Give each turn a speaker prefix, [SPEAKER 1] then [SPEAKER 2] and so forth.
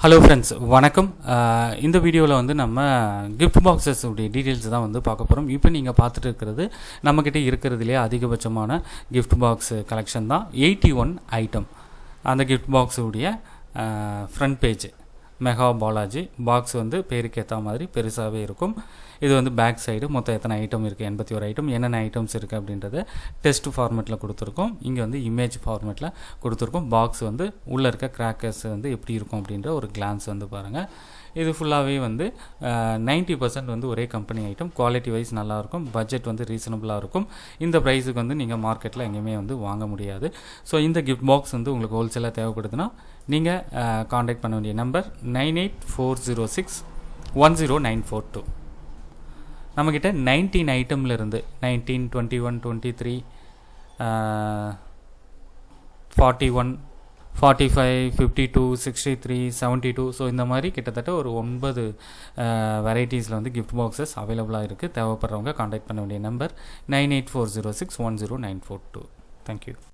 [SPEAKER 1] Hello friends வணக்கம். இந்த வீடியோவில் வந்து நம்ம கிஃப்ட் பாக்ஸஸ் உடைய டீட்டெயில்ஸ் தான் வந்து பார்க்க போகிறோம். இப்போ நீங்கள் பார்த்துட்டு இருக்கிறது நம்மக்கிட்ட இருக்கிறதுலே அதிகபட்சமான கிஃப்ட் பாக்ஸ் கலெக்ஷன் தான். 81 ஐட்டம் அந்த கிஃப்ட் பாக்ஸுடைய front page mega Balaji box வந்து பேருக்கு ஏற்ற மாதிரி பெருசாகவே இருக்கும். இது வந்து பேக் சைடு மொத்தம் எத்தனை ஐட்டம் இருக்குது, 81 ஐட்டம், என்னென்ன ஐட்டம்ஸ் இருக்குது அப்படின்றத டெஸ்ட் ஃபார்மேட்டில் கொடுத்துருக்கோம். இங்கே வந்து இமேஜ் ஃபார்மேட்டில் கொடுத்துருக்கோம். பாக்ஸ் வந்து உள்ளே இருக்க கிராக்கர்ஸ் வந்து எப்படி இருக்கும் அப்படின்ற ஒரு கிளான்ஸ் வந்து பாருங்கள். இது ஃபுல்லாகவே வந்து 90% வந்து ஒரே கம்பெனி ஐட்டம். குவாலிட்டி வைஸ் நல்லாயிருக்கும். பட்ஜெட் வந்து ரீசனபுளாக இருக்கும். இந்த ப்ரைஸுக்கு வந்து நீங்கள் மார்க்கெட்டில் எங்கேயுமே வந்து வாங்க முடியாது. ஸோ இந்த கிஃப்ட் பாக்ஸ் வந்து உங்களுக்கு ஹோல்சேலாக தேவைப்படுதுன்னா நீங்கள் காண்டாக்ட் பண்ண வேண்டிய நம்பர் 9840610942. நம்மக்கிட்ட 19 ஐட்டம்லேருந்து 19, 21, 23, 41, 45, 52, 63, 72 ஸோ இந்த மாதிரி கிட்டத்தட்ட ஒரு 9 வெரைட்டிஸில் வந்து கிஃப்ட் பாக்ஸஸ் அவைலபிளாக இருக்குது. தேவைப்படுறவங்க காண்டாக்ட் பண்ண வேண்டிய நம்பர் 9840610942. தேங்க்யூ.